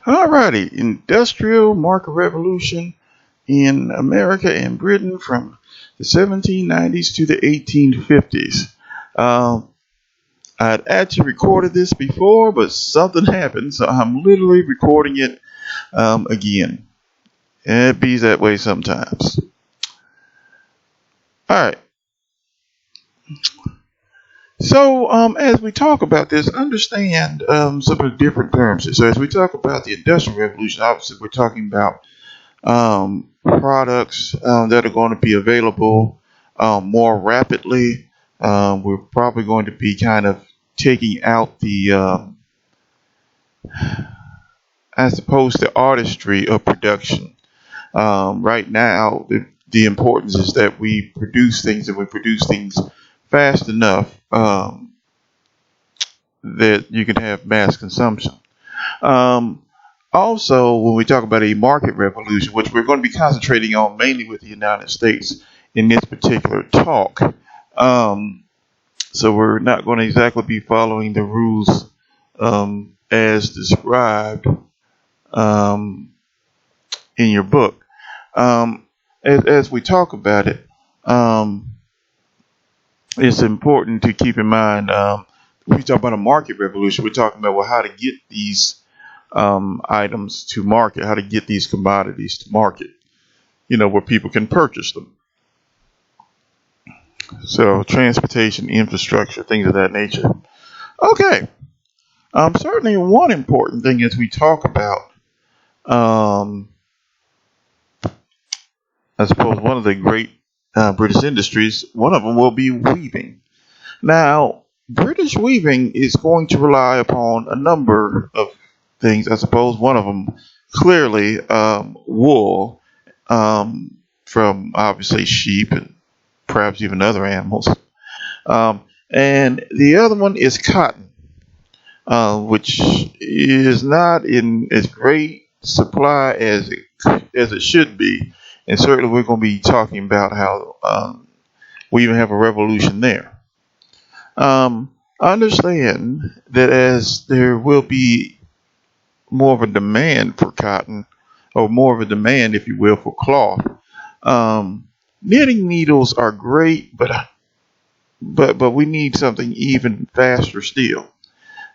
Alrighty, industrial market revolution in America and Britain from the 1790s to the 1850s. Um, I'd actually recorded this before, but something happened, so I'm literally recording it again. And it be that way sometimes. Alright, so as we talk about this, understand some of the different terms. So as we talk about the Industrial Revolution, obviously we're talking about products that are going to be available more rapidly. We're probably going to be kind of taking out I suppose, the artistry of production. Right now, the importance is that we produce things and we produce things fast enough that you can have mass consumption. Um, Also, when we talk about a market revolution, which we're going to be concentrating on mainly with the United States in this particular talk, um, so we're not going to exactly be following the rules as described um, in your book. Um, as we talk about it, um, it's important to keep in mind when we talk about a market revolution, we're talking about, well, how to get these items to market, how to get these commodities to market, where people can purchase them. So, transportation, infrastructure, things of that nature. Okay. Certainly, one important thing as we talk about, um, I suppose, one of the great British industries, one of them will be weaving. Now, British weaving is going to rely upon a number of things. I suppose one of them clearly wool from obviously sheep and perhaps even other animals. And the other one is cotton, which is not in as great supply as it should be. And certainly we're going to be talking about how we even have a revolution there. Understand that as there will be more of a demand for cotton, or more of a demand, if you will, for cloth, knitting needles are great, but we need something even faster still,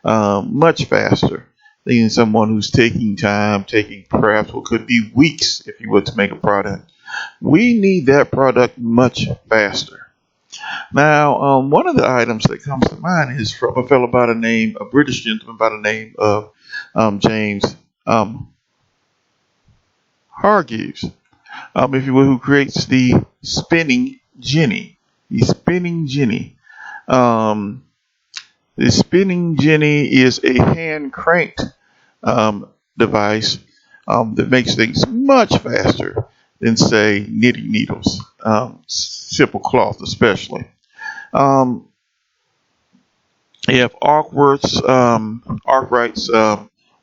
much faster than someone who's taking time, taking perhaps what could be weeks, if you would, to make a product. We need that product much faster. Now, one of the items that comes to mind is from a British gentleman by the name of James Hargreaves, if you will, who creates the spinning jenny. The spinning jenny. Um, the spinning jenny is a hand cranked device that makes things much faster than, say, knitting needles, simple cloth especially. Um, you have Arkwright's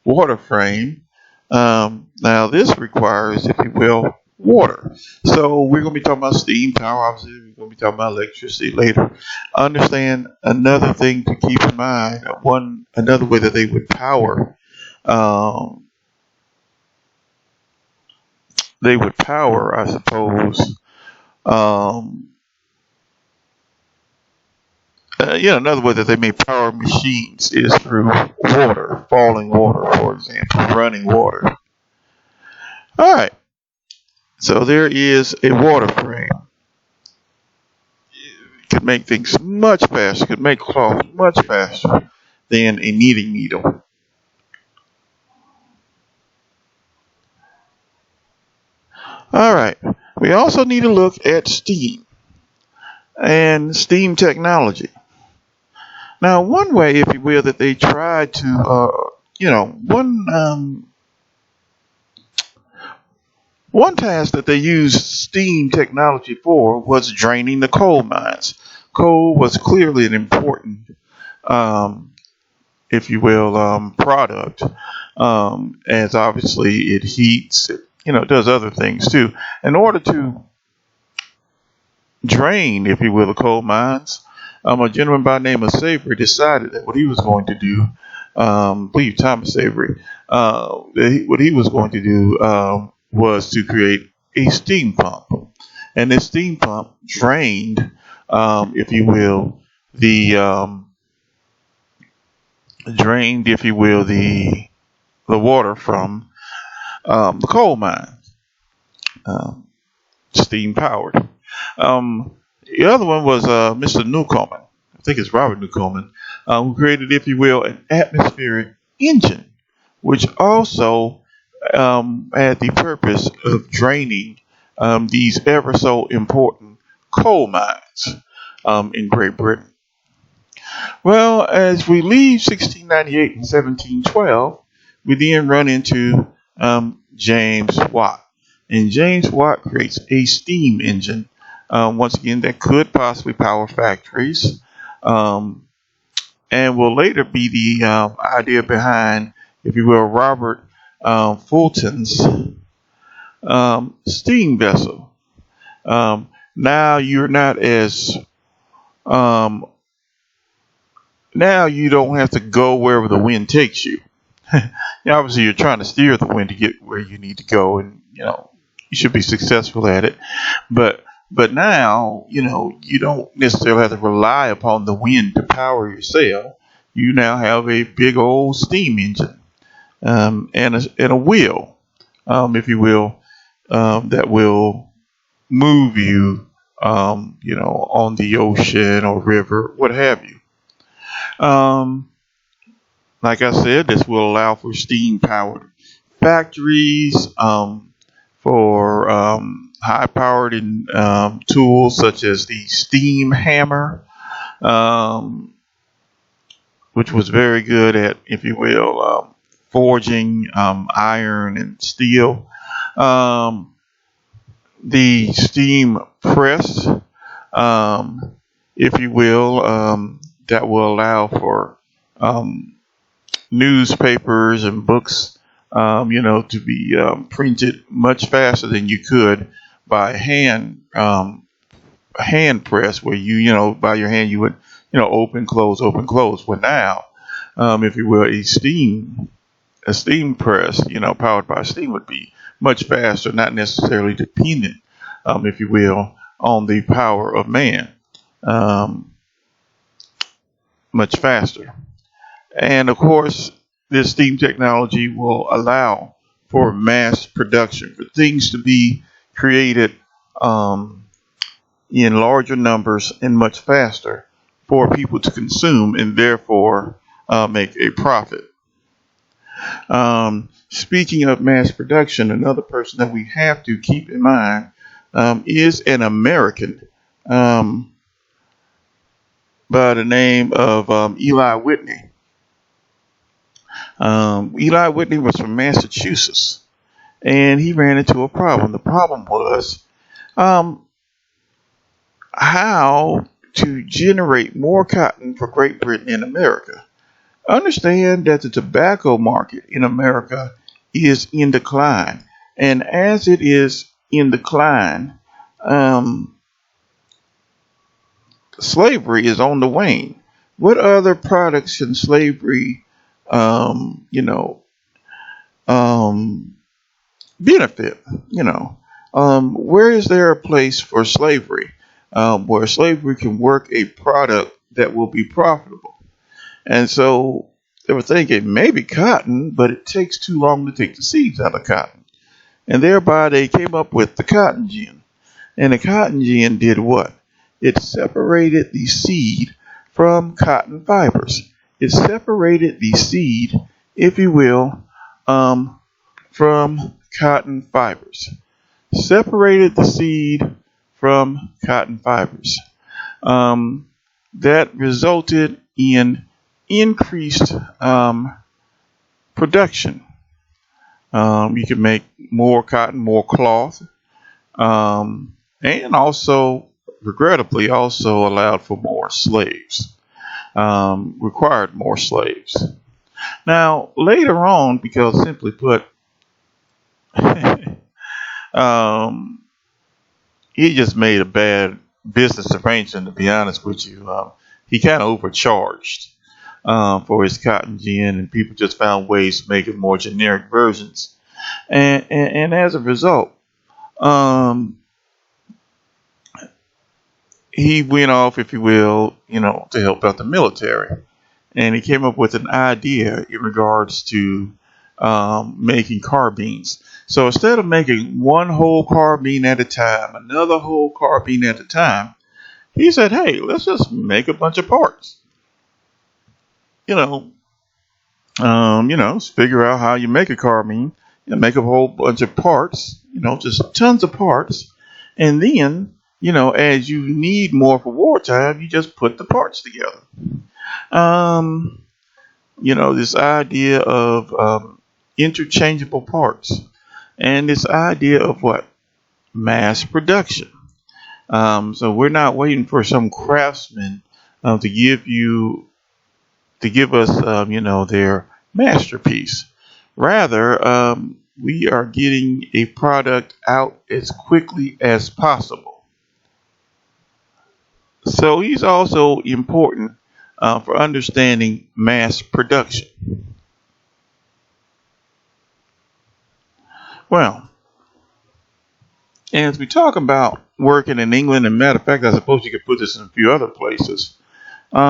water frame. Now, this requires, if you will, water. So we're going to be talking about steam power. Obviously, we're going to be talking about electricity later. Understand another thing to keep in mind. Another way that they would power. They would power, I suppose. Another way that they may power machines is through water, falling water, for example, running water. All right. So there is a water frame. It could make things much faster. Could make cloth much faster than a knitting needle. All right. We also need to look at steam and steam technology. Now, one way, if you will, that they tried to, one task that they used steam technology for was draining the coal mines. Coal was clearly an important, if you will, product, as obviously it heats, it does other things too. In order to drain, if you will, the coal mines, a gentleman by the name of Savory decided that what he was going to do I believe Thomas Avery, what he was going to do was to create a steam pump, and this steam pump drained, if you will, the drained, if you will, the water from the coal mine, um, steam powered. The other one was Mr. Newcomen. I think it's Robert Newcomen, who created, if you will, an atmospheric engine, which also had the purpose of draining these ever so important coal mines in Great Britain. Well, as we leave 1698 and 1712, we then run into James Watt. And James Watt creates a steam engine, once again, that could possibly power factories, and will later be the idea behind, if you will, Robert Fulton's steam vessel. Now you're not as um, now you don't have to go wherever the wind takes you. Obviously, you're trying to steer the wind to get where you need to go, and you should be successful at it. But now, you don't necessarily have to rely upon the wind to power your sail. You now have a big old steam engine, and a wheel, if you will, that will move you, on the ocean or river, what have you. Um, like I said, this will allow for steam powered factories, for high powered tools such as the steam hammer, um, which was very good at, if you will, forging iron and steel. Um, the steam press, um, if you will, that will allow for um, newspapers and books, to be printed much faster than you could by hand press, where by your hand you would, open, close. Well, now, if you will, a steam press, powered by steam would be much faster, not necessarily dependent, if you will, on the power of man, um, much faster. And of course, this steam technology will allow for mass production, for things to be created um, in larger numbers and much faster for people to consume and therefore make a profit. Speaking of mass production, another person that we have to keep in mind is an American um, by the name of Eli Whitney. Eli Whitney was from Massachusetts, and he ran into a problem. The problem was um, how to generate more cotton for Great Britain and America. Understand that the tobacco market in America is in decline, and as it is in decline, um, slavery is on the wane. What other products can slavery, um, you know, um, benefit? Where is there a place for slavery, where slavery can work a product that will be profitable? And so they were thinking maybe cotton, but it takes too long to take the seeds out of cotton. And thereby they came up with the cotton gin. And the cotton gin did what? It separated the seed from cotton fibers. It separated the seed, if you will, from cotton fibers. Separated the seed from cotton fibers. That resulted in increased production. You can make more cotton, more cloth, and also, regrettably, also allowed for more slaves, required more slaves. Now, later on, because simply put, um, he just made a bad business arrangement, to be honest with you. He kind of overcharged. for his cotton gin, and people just found ways to make it more generic versions. And as a result, um, he went off, if you will, to help out the military. And he came up with an idea in regards to making carbines. So instead of making one whole carbine at a time, another whole carbine at a time, he said, "Hey, let's just make a bunch of parts. You know, figure out how you make a carbine. Make a whole bunch of parts. Just tons of parts, and then, as you need more for wartime, you just put the parts together." Um, this idea of interchangeable parts, and this idea of what? Mass production. So we're not waiting for some craftsman to give us, their masterpiece. Rather, we are getting a product out as quickly as possible. So he's also important for understanding mass production. Well, as we talk about working in England, and matter of fact, I suppose you could put this in a few other places. There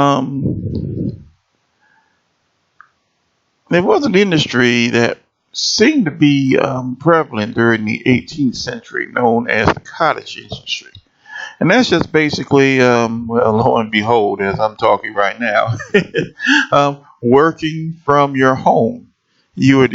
was an industry that seemed to be prevalent during the 18th century, known as the cottage industry. And that's just basically, lo and behold, as I'm talking right now, working from your home. You would,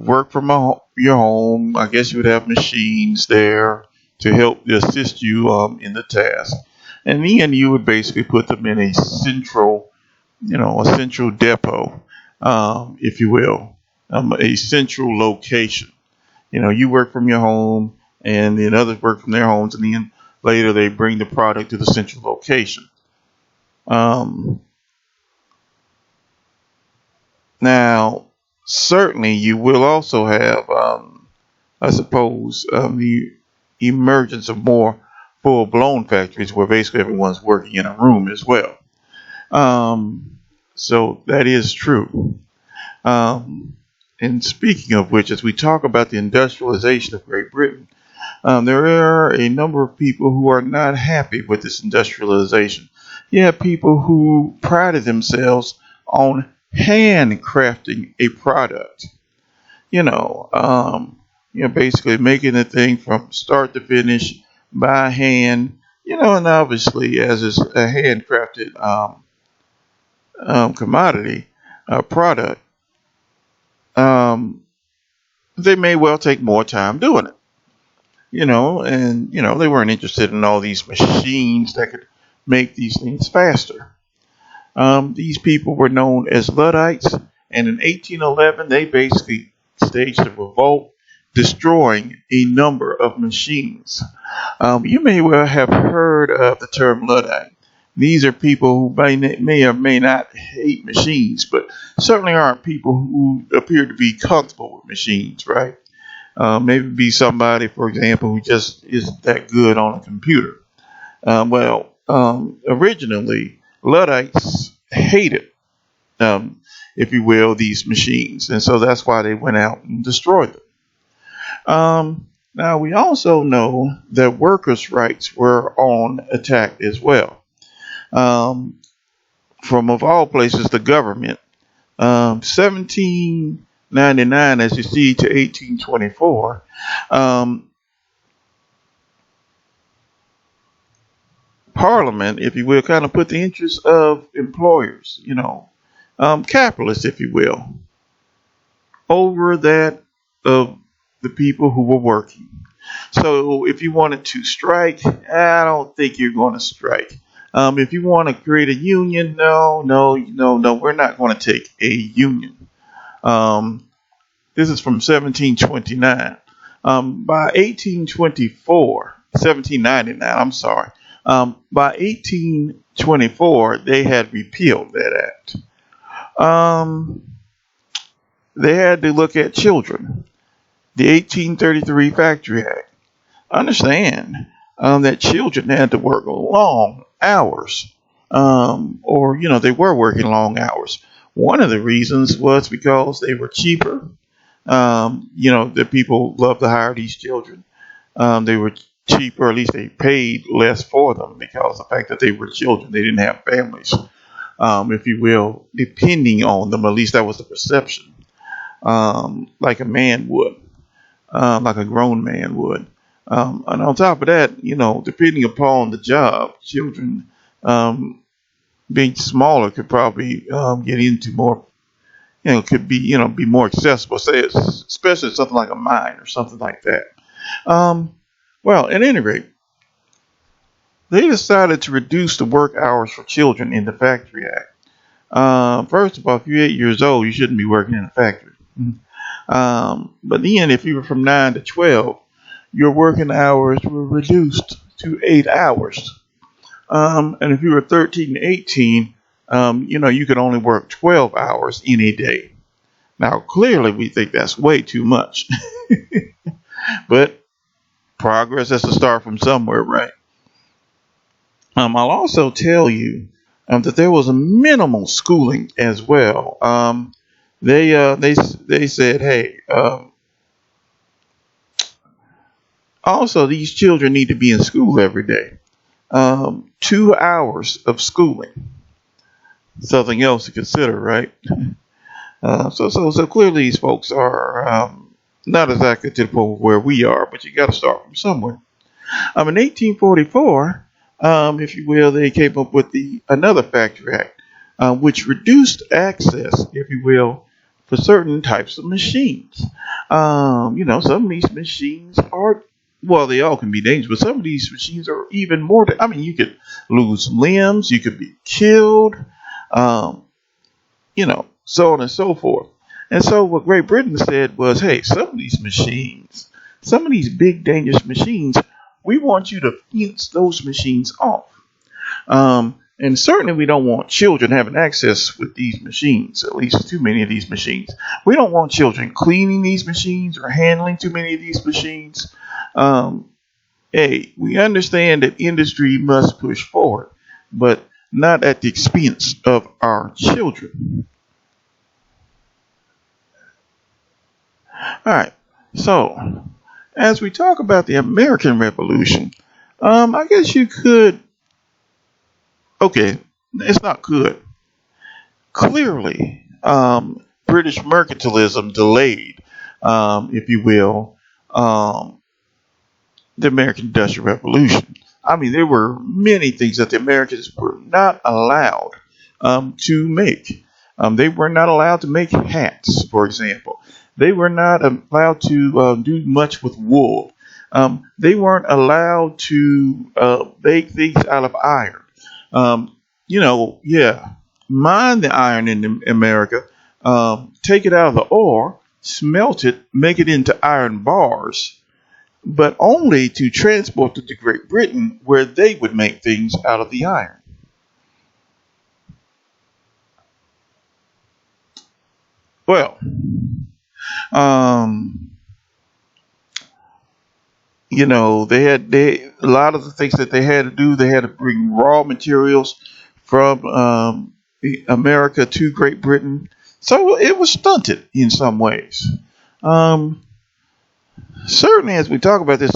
work from your home. I guess you would have machines there to help assist you in the task. And then you would basically put them in a central depot, if you will, a central location. You work from your home, and then others work from their homes, and then later they bring the product to the central location. Now, certainly you will also have, I suppose, the emergence of more full-blown factories where basically everyone's working in a room as well. So that is true. And speaking of which, as we talk about the industrialization of Great Britain, there are a number of people who are not happy with this industrialization. You have people who prided themselves on handcrafting a product. Basically making the thing from start to finish by hand. And obviously, as is a handcrafted commodity product, they may well take more time doing it. They weren't interested in all these machines that could make these things faster. These people were known as Luddites, and in 1811 they basically staged a revolt, destroying a number of machines. You may well have heard of the term Luddite. These are people who may or may not hate machines, but certainly aren't people who appear to be comfortable with machines, right? Maybe be somebody, for example, who just isn't that good on a computer. Originally, Luddites hated, if you will, these machines, and so that's why they went out and destroyed them. Now, we also know that workers' rights were on attack as well. From, of all places, the government. 1799, as you see, to 1824, Parliament, if you will, kind of put the interests of employers, capitalists, if you will, over that of the people who were working. So if you wanted to strike, I don't think you're going to strike. If you want to create a union, no, we're not going to take a union. This is from 1729. By 1799, I'm sorry. By 1824, they had repealed that act. They had to look at children. The 1833 Factory Act. Understand that children had to work long hours, or they were working long hours. One of the reasons was because they were cheaper. The people loved to hire these children. They were cheaper, or at least they paid less for them because of the fact that they were children. They didn't have families, if you will, depending on them. At least that was the perception, like a man would, like a grown man would. And on top of that, depending upon the job, children being smaller could probably get into more, could be more accessible, say, especially something like a mine or something like that. Well, at any rate, they decided to reduce the work hours for children in the Factory Act. First of all, if you're 8 years old, you shouldn't be working in a factory. But then, if you were from 9 to 12, your working hours were reduced to 8 hours. And if you were 13 to 18, you could only work 12 hours in a day. Now, clearly, we think that's way too much. But progress has to start from somewhere, right? I'll also tell you that there was a minimal schooling as well. They said, hey, also these children need to be in school every day. 2 hours of schooling. Something else to consider, right? So clearly these folks are not exactly to the point where we are, but you got to start from somewhere. In 1844, if you will, they came up with another Factory Act, which reduced access, if you will, for certain types of machines. Some of these machines are, well, they all can be dangerous, but some of these machines are even more. You could lose limbs, you could be killed, so on and so forth. And so what Great Britain said was, hey, some of these big dangerous machines, we want you to fence those machines off. And certainly we don't want children having access with these machines, at least too many of these machines. We don't want children cleaning these machines or handling too many of these machines. Hey, we understand that industry must push forward, but not at the expense of our children. All right, so as we talk about the American Revolution, I guess you could, okay, it's not good. Clearly, British mercantilism delayed, if you will, the American Industrial Revolution. There were many things that the Americans were not allowed to make. They were not allowed to make hats, for example. They were not allowed to do much with wool. They weren't allowed to make things out of iron. Mine the iron in America, take it out of the ore, smelt it, make it into iron bars, but only to transport it to Great Britain, where they would make things out of the iron. Well, they a lot of the things that they had to do, they had to bring raw materials from America to Great Britain. So it was stunted in some ways. Certainly, as we talk about this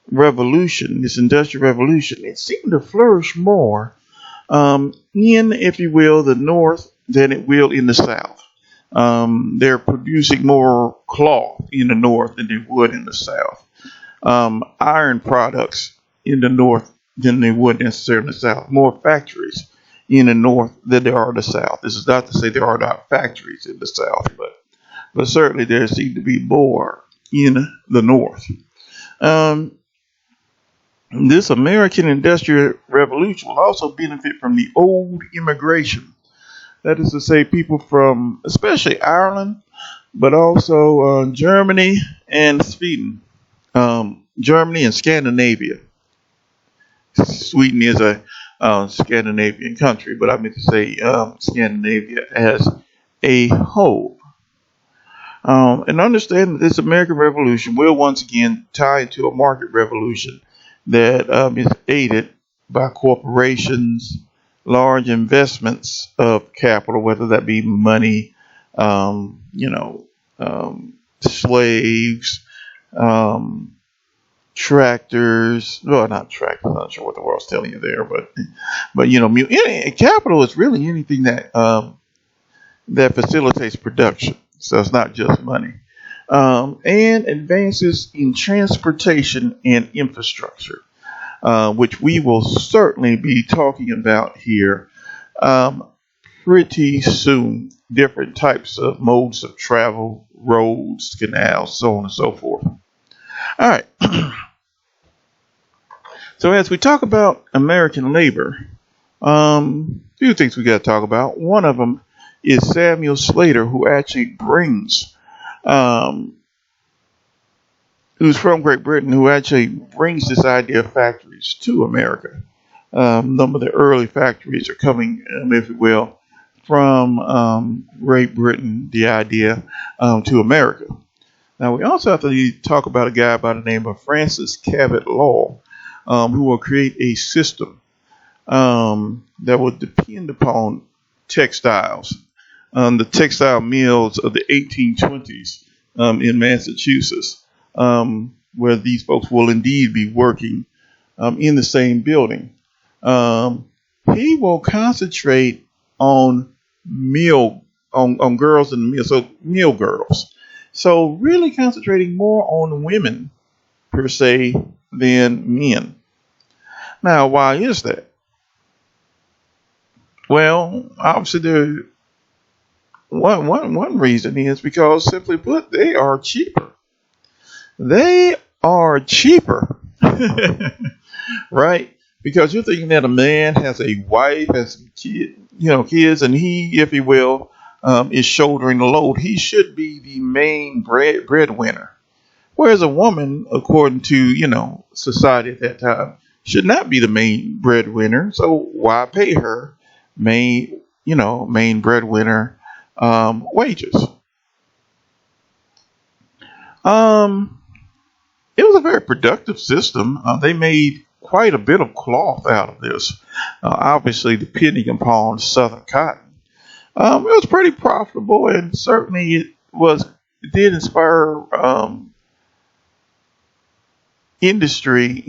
revolution, this industrial revolution, it seemed to flourish more in, if you will, the North than it will in the South. They're producing more cloth in the North than they would in the South. Iron products in the North than they would necessarily in the South. More factories in the North than there are in the South. This is not to say there are not factories in the South, but certainly there seem to be more in the North. This American Industrial Revolution will also benefit from the old immigration. That is to say, people from especially Ireland, but also Germany and Sweden. Germany and Scandinavia. Sweden is a Scandinavian country, but I meant to say Scandinavia as a whole. And understand that this American Revolution will once again tie into a market revolution that is aided by corporations large investments of capital, whether that be money, you know, slaves, um, tractors. Well, not tractors. I'm not sure what the world's telling you there, but you know, capital is really anything that facilitates production. So it's not just money. And advances in transportation and infrastructure, which we will certainly be talking about here um, pretty soon. Different types of modes of travel, roads, canals, so on and so forth. All right. So as we talk about American labor, few things we got to talk about. One of them is Samuel Slater, who actually brings, um, who's from Great Britain, who actually brings this idea of factories to America. Some of the early factories are coming, if you will, from Great Britain, the idea to America. Now, we also have to talk about a guy by the name of Francis Cabot Lowell, who will create a system that will depend upon textiles. The textile mills of the 1820s in Massachusetts, where these folks will indeed be working in the same building. He will concentrate on on girls in the mill, so mill girls. So really concentrating more on women per se than men. Now, why is that? Well, obviously, one reason is because, simply put, they are cheaper. They are cheaper, right? Because you're thinking that a man has a wife, has some kids, and he, if he will, is shouldering the load. He should be the main breadwinner. Whereas a woman, according to society at that time, should not be the main breadwinner. So why pay her main breadwinner wages? It was a very productive system. They made quite a bit of cloth out of this. Obviously, depending upon Southern cotton, it was pretty profitable, and certainly it did inspire industry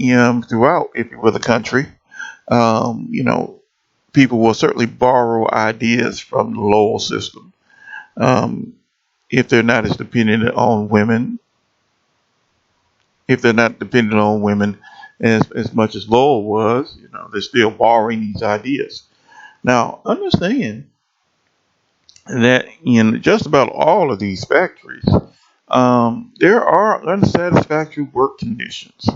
throughout, if you will, the country. People will certainly borrow ideas from the Lowell system if they're not as dependent on women. If they're not dependent on women as much as Lowell was, they're still borrowing these ideas. Now, understand that in just about all of these factories, there are unsatisfactory work conditions.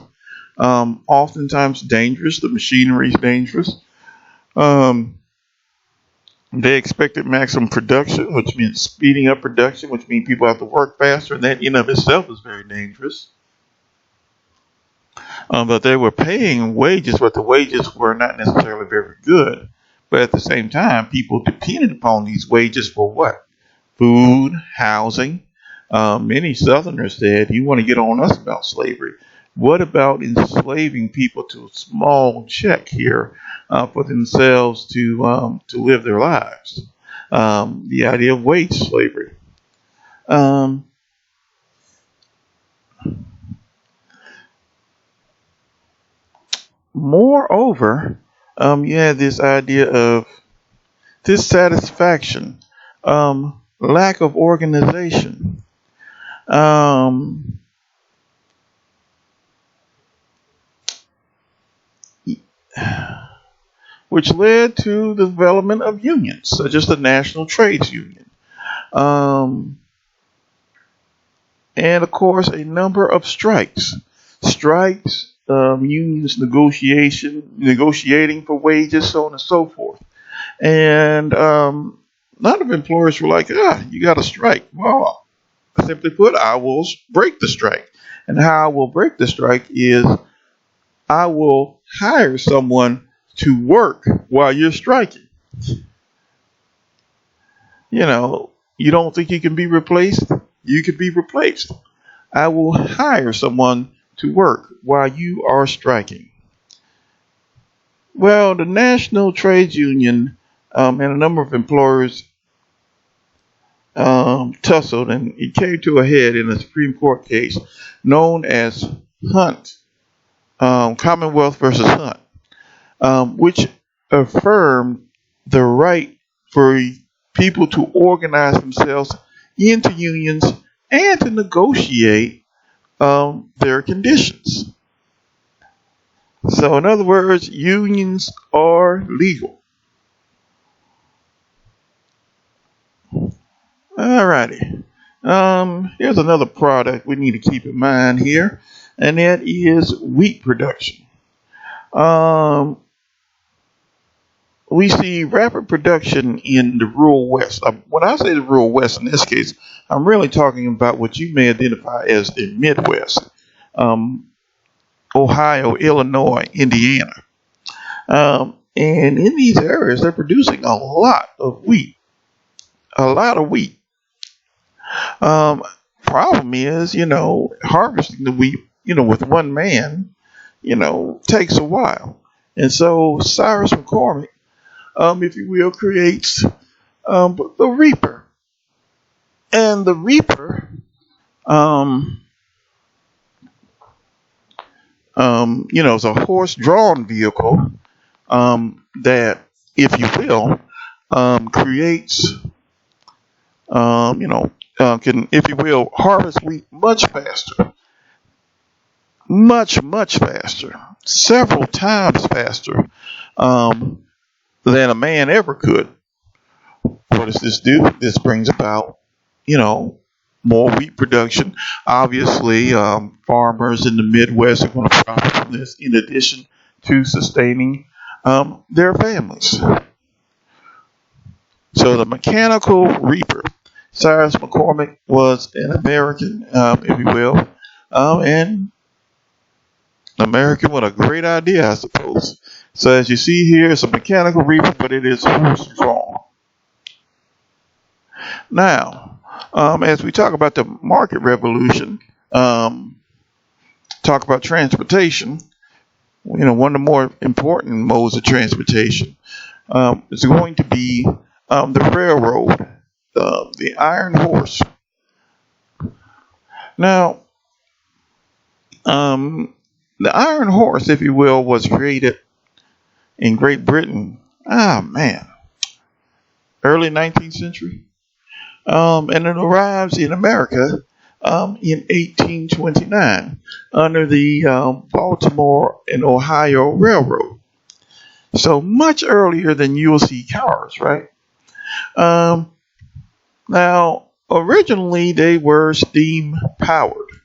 Oftentimes dangerous. The machinery is dangerous. They expected maximum production, which means speeding up production, which means people have to work faster, and that in of itself is very dangerous. But they were paying wages, but the wages were not necessarily very good. But at the same time, people depended upon these wages for what? Food, housing. Many Southerners said, "You want to get on us about slavery? What about enslaving people to a small check here for themselves to live their lives?" The idea of wage slavery. Um, Moreover, you had this idea of dissatisfaction, lack of organization, um, which led to the development of unions, such as the National Trades Union. Um, and of course, a number of strikes. Unions negotiating for wages, so on and so forth. And a lot of employers were like, you got to strike. Well, simply put, I will break the strike. And how I will break the strike is I will hire someone to work while you're striking. You don't think you can be replaced? You could be replaced. I will hire someone to work while you are striking. Well, the National Trades Union and a number of employers tussled, and it came to a head in a Supreme Court case known as Hunt, Commonwealth versus Hunt, which affirmed the right for people to organize themselves into unions and to negotiate their conditions. So, in other words, unions are legal. Alrighty. Here's another product we need to keep in mind here, and that is wheat production. We see rapid production in the rural West. When I say the rural West, in this case, I'm really talking about what you may identify as the Midwest. Ohio, Illinois, Indiana. And in these areas, they're producing a lot of wheat. A lot of wheat. Problem is, harvesting the wheat, with one man, takes a while. And so Cyrus McCormick, if you will, creates the reaper. And the reaper, is a horse-drawn vehicle that, if you will, creates, can, if you will, harvest wheat much faster, much faster, several times faster than a man ever could. What does this do? This brings about, more wheat production. Obviously, farmers in the Midwest are going to profit from this in addition to sustaining their families. So the mechanical reaper, Cyrus McCormick was an American, if you will, and American with a great idea, I suppose. So as you see here, it's a mechanical reaper, but it is horse-drawn. Now, as we talk about the market revolution, talk about transportation, one of the more important modes of transportation is going to be the railroad, the iron horse. Now, the iron horse, if you will, was created in Great Britain. Early 19th century. And it arrives in America in 1829 under the Baltimore and Ohio Railroad. So much earlier than you will see cars, right? Now, originally they were steam powered.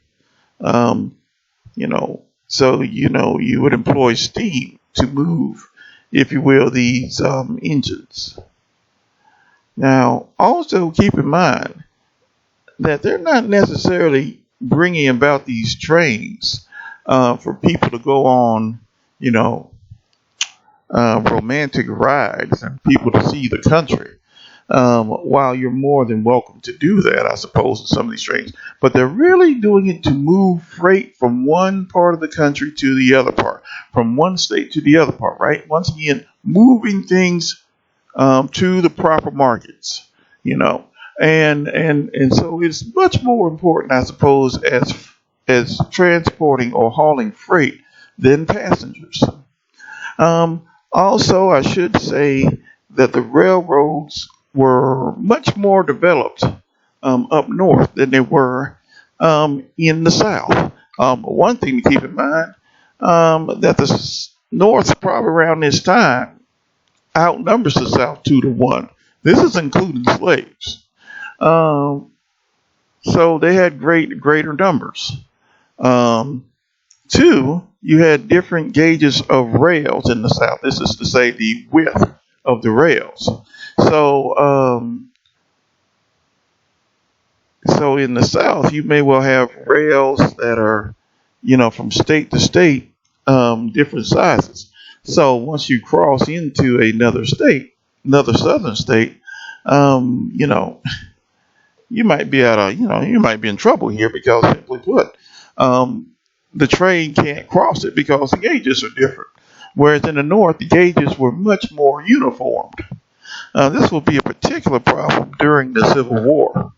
So you would employ steam to move, if you will, these engines. Now, also keep in mind that they're not necessarily bringing about these trains for people to go on, romantic rides and people to see the country. While you're more than welcome to do that, I suppose, in some of these trains. But they're really doing it to move freight from one part of the country to the other part, from one state to the other part, right? Once again, moving things to the proper markets, and so it's much more important, I suppose, as transporting or hauling freight than passengers. Also, I should say that the railroads were much more developed up north than they were in the south. One thing to keep in mind, that the north, probably around this time, outnumbers the South 2-1. This is including slaves. So they had greater numbers. Two, you had different gauges of rails in the South. This is to say the width of the rails. So in the South, you may well have rails that are, from state to state, different sizes. So once you cross into another state, another southern state, you might be you might be in trouble here because, simply put, the train can't cross it because the gauges are different. whereas in the North, the gauges were much more uniformed. This will be a particular problem during the Civil War.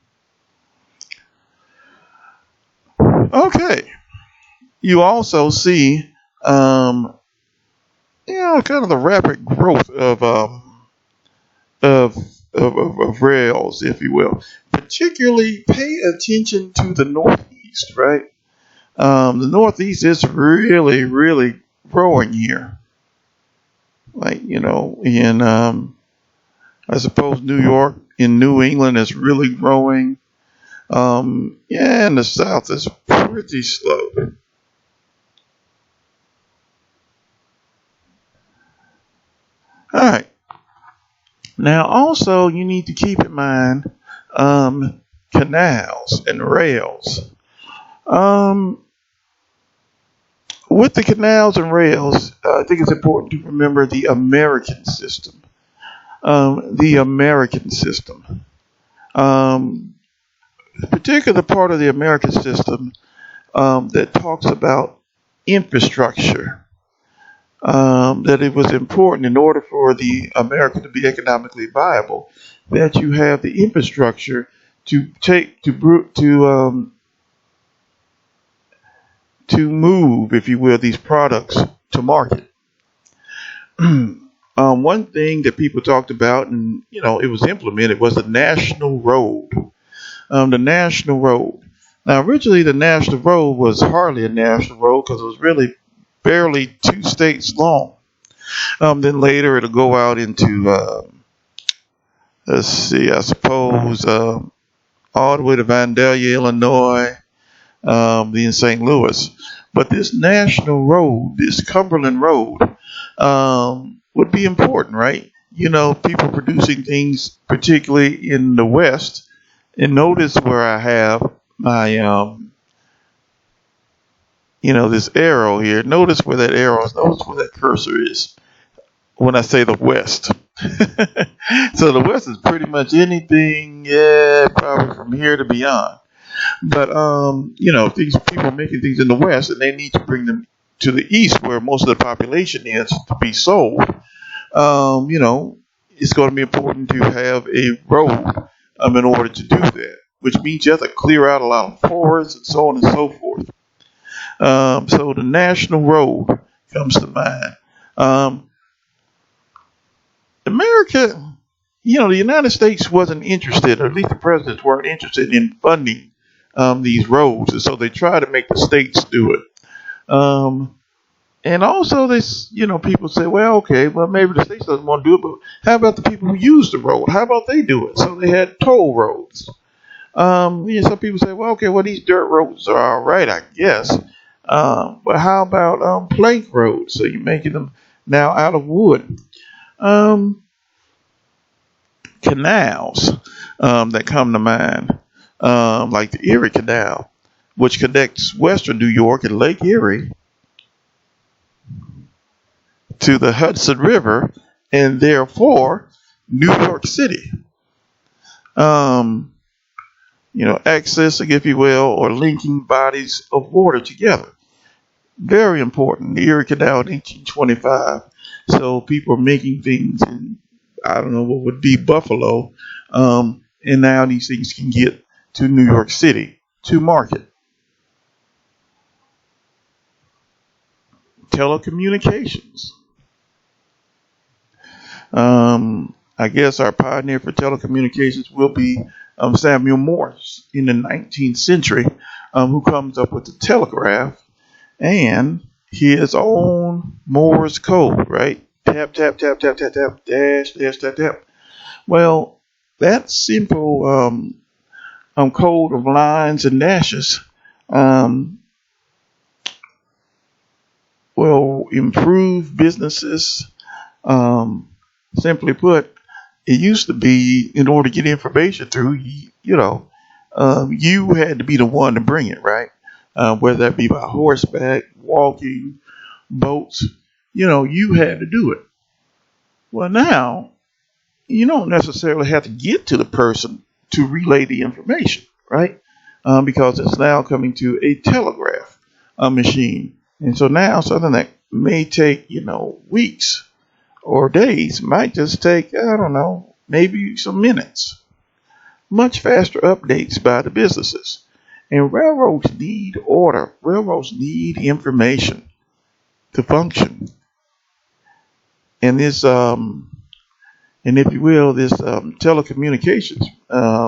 Okay, you also see, kind of the rapid growth of rails, if you will. Particularly, pay attention to the Northeast, right? The Northeast is really, really growing here. Like, in, I suppose New York, in New England is really growing. And the South is pretty slow. All right. Now, also, you need to keep in mind canals and rails. With the canals and rails, I think it's important to remember the American system. The American system. Particular part of the American system that talks about infrastructure. That it was important in order for the America to be economically viable that you have the infrastructure to move, if you will, these products to market. One thing that people talked about, and it was implemented, was the national road. The national road. Now, originally, the national road was hardly a national road because it was really barely 2 states long. Then later, it'll go out into, let's see, I suppose, all the way to Vandalia, Illinois, then St. Louis. But this national road, this Cumberland Road, would be important, right? People producing things, particularly in the West. And notice where I have my, this arrow here. Notice where that arrow is. Notice where that cursor is when I say the West. So the West is pretty much anything, probably from here to beyond. But, these people are making things in the West, and they need to bring them to the East, where most of the population is, to be sold. It's going to be important to have a road in order to do that, which means you have to clear out a lot of forests and so on and so forth. So the national road comes to mind. America, the United States wasn't interested, or at least the presidents weren't interested in funding these roads, and so they try to make the states do it. And also, people say, well, okay, well, maybe the states doesn't want to do it, but how about the people who use the road? How about they do it? So they had toll roads. Some people say, well, okay, well, these dirt roads are all right, I guess. But how about plank roads? So you're making them now out of wood. Canals that come to mind, like the Erie Canal, which connects western New York and Lake Erie to the Hudson River, and therefore New York City. Accessing, if you will, or linking bodies of water together. Very important. The Erie Canal in 1825. So people are making things in, I don't know what would be Buffalo, and now these things can get to New York City to market. Telecommunications. I guess our pioneer for telecommunications will be Samuel Morse in the 19th century, who comes up with the telegraph and his own Morse code, right? Tap, tap, tap, tap, tap, tap, dash, dash, tap, tap. Well, that simple code of lines and dashes will improve businesses. Simply put, it used to be, in order to get information through, you had to be the one to bring it, right? Whether that be by horseback, walking, boats, you had to do it. Well, now, you don't necessarily have to get to the person to relay the information, right? Because it's now coming to a telegraph machine. And so now something that may take, weeks or days. Might just take, I don't know, maybe some minutes. Much faster updates by the businesses. And railroads need order. Railroads need information to function. And this, and if you will, this telecommunications,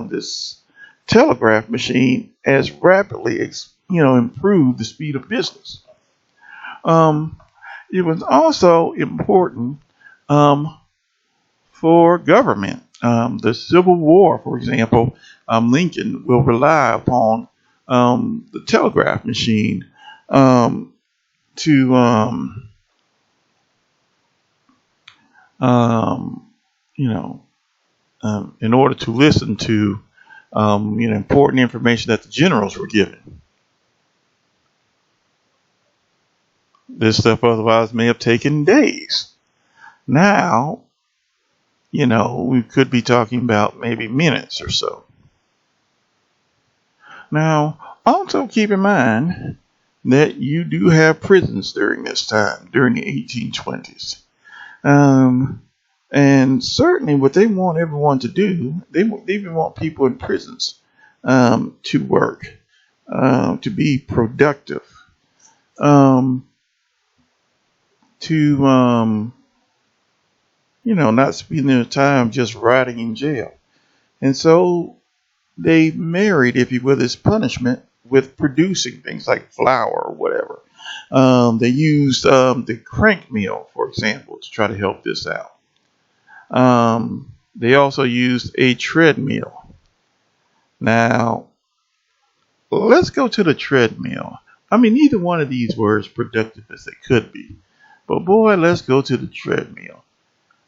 this telegraph machine has rapidly, improved the speed of business. It was also important for government. The Civil War, for example, Lincoln will rely upon the telegraph machine to, in order to listen to, important information that the generals were given. This stuff otherwise may have taken days. Now, we could be talking about maybe minutes or so. Now, also keep in mind that you do have prisons during this time, during the 1820s. And certainly what they want everyone to do, they even want people in prisons to work, to be productive, to not spend their time just rotting in jail. And so they married, if you will, this punishment with producing things like flour or whatever. They used the crank mill, for example, to try to help this out. They also used a treadmill. Now, let's go to the treadmill. I mean, neither one of these were as productive as they could be. But boy, let's go to the treadmill.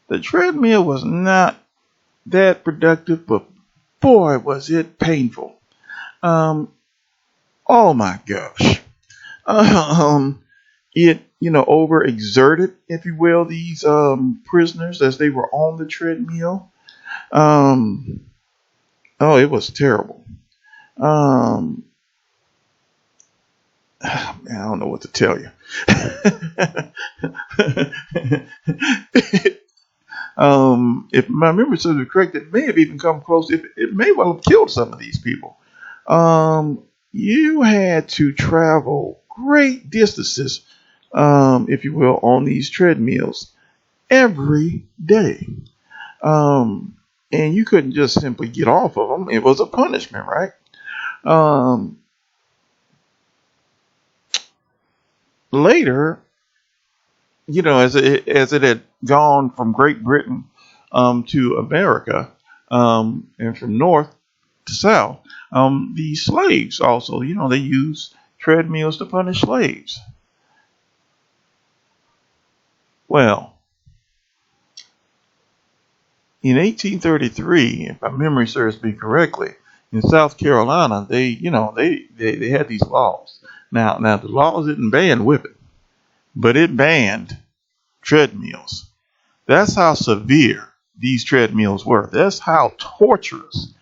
The treadmill was not that productive, but boy, was it painful. Oh my gosh. It, overexerted, if you will, these prisoners as they were on the treadmill. Oh, it was terrible. I don't know what to tell you. If my memory serves correct, it may have even come close. It may well have killed some of these people. You had to travel great distances, if you will, on these treadmills every day. And you couldn't just simply get off of them. It was a punishment, right? Later, as it had gone from Great Britain to America, and from north to south, the slaves also, they used treadmills to punish slaves. Well, in 1833, if my memory serves me correctly, in South Carolina, they had these laws. Now the laws didn't ban whipping, but it banned treadmills. That's how severe these treadmills were. That's how torturous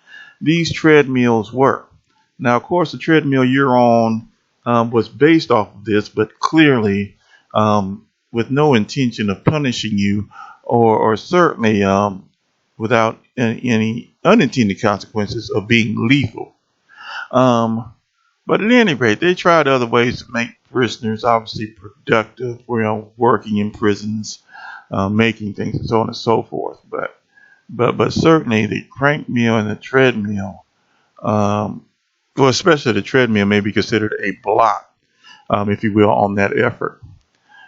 these treadmills were. Now, of course, the treadmill you're on was based off of this, but clearly with no intention of punishing you, or certainly without any unintended consequences of being lethal. But at any rate, they tried other ways to make prisoners obviously productive, working in prisons, making things, and so on and so forth. But certainly the crank mill and the treadmill, well, especially the treadmill, may be considered a blot, if you will, on that effort.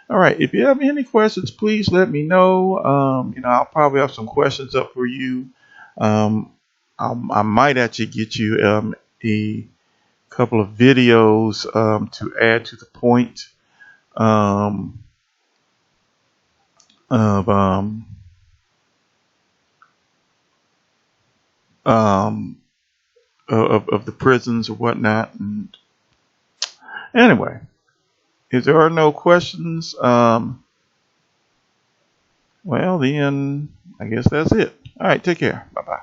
All right. If you have any questions, please let me know. I'll probably have some questions up for you. I might actually get you a couple of videos to add to the point of the prisons or whatnot. And anyway, if there are no questions, well, then I guess that's it. All right, take care. Bye-bye.